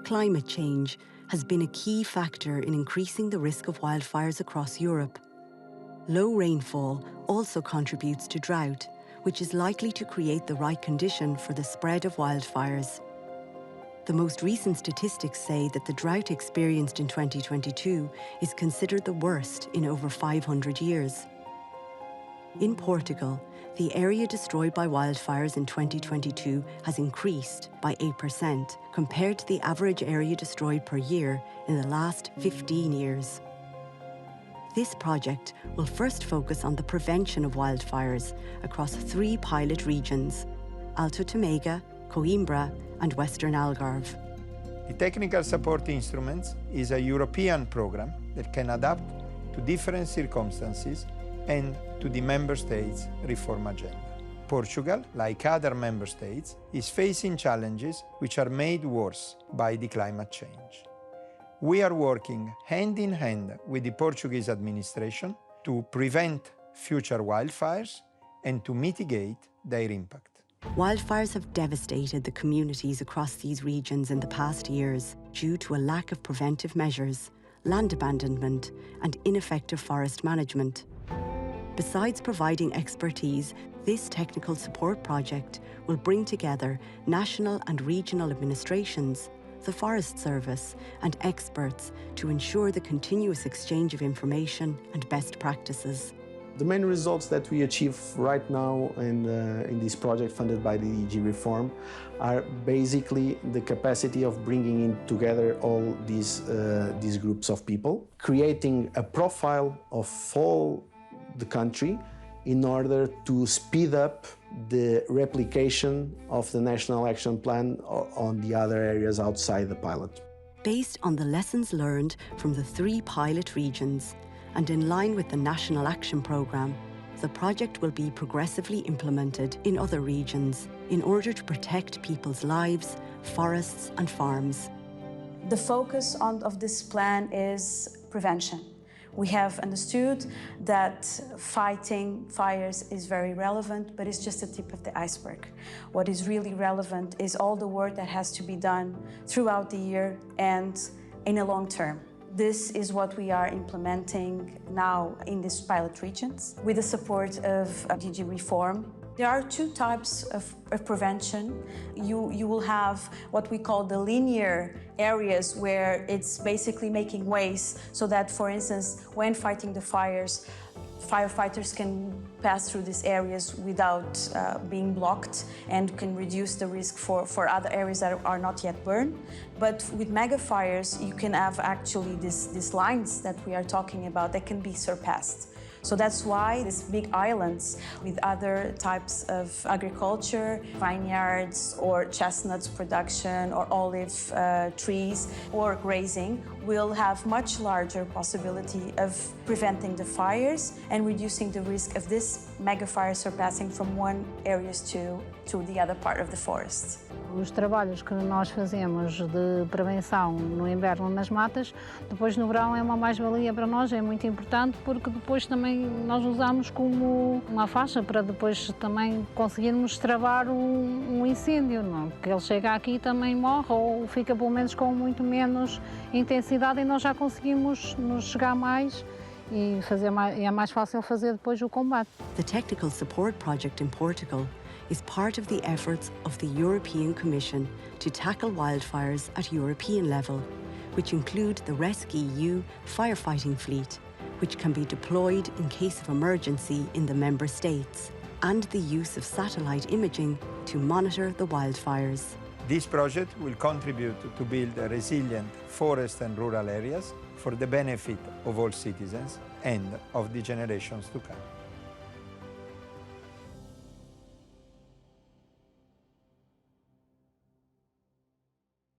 climate change has been a key factor in increasing the risk of wildfires across Europe. Low rainfall also contributes to drought, which is likely to create the right condition for the spread of wildfires. The most recent statistics say that the drought experienced in 2022 is considered the worst in over 500 years. In Portugal, the area destroyed by wildfires in 2022 has increased by 8% compared to the average area destroyed per year in the last 15 years. This project will first focus on the prevention of wildfires across 3 pilot regions: Alto Tâmega, Coimbra, and Western Algarve. The Technical Support Instruments is a European program that can adapt to different circumstances and to the Member States' reform agenda. Portugal, like other Member States, is facing challenges which are made worse by the climate change. We are working hand in hand with the Portuguese administration to prevent future wildfires and to mitigate their impact. Wildfires have devastated the communities across these regions in the past years due to a lack of preventive measures, land abandonment, and ineffective forest management. Besides providing expertise, this technical support project will bring together national and regional administrations, the Forest Service, and experts to ensure the continuous exchange of information and best practices. The main results that we achieve right now in this project funded by the EG Reform are basically the capacity of bringing in together all these groups of people, creating a profile of all the country in order to speed up the replication of the National Action Plan on the other areas outside the pilot. Based on the lessons learned from the 3 pilot regions, and in line with the National Action Programme, the project will be progressively implemented in other regions in order to protect people's lives, forests and farms. The focus of this plan is prevention. We have understood that fighting fires is very relevant, but it's just the tip of the iceberg. What is really relevant is all the work that has to be done throughout the year and in a long term. This is what we are implementing now in these pilot regions with the support of DG Reform. There are 2 types of prevention. You will have what we call the linear areas, where it's basically making ways so that, for instance, when fighting the fires, firefighters can pass through these areas without being blocked and can reduce the risk for other areas that are not yet burned. But with mega fires, you can have actually these lines that we are talking about that can be surpassed. So that's why these big islands with other types of agriculture, vineyards or chestnuts production or olive trees or grazing will have much larger possibility of preventing the fires and reducing the risk of this mega fire surpassing from one area to the other part of the forest. Os trabalhos que nós fazemos de prevenção no inverno nas matas, depois no verão é uma mais-valia para nós, é muito importante, porque depois também nós usamos como uma faixa para depois também conseguirmos travar um incêndio, não? Que ele chega aqui e também morre ou fica pelo menos com muito menos intensidade e nós já conseguimos nos chegar mais e é mais fácil fazer depois o combate. The Technical Support Project in Portugal is part of the efforts of the European Commission to tackle wildfires at European level, which include the RescEU firefighting fleet, which can be deployed in case of emergency in the member states, and the use of satellite imaging to monitor the wildfires. This project will contribute to build resilient forest and rural areas for the benefit of all citizens and of the generations to come.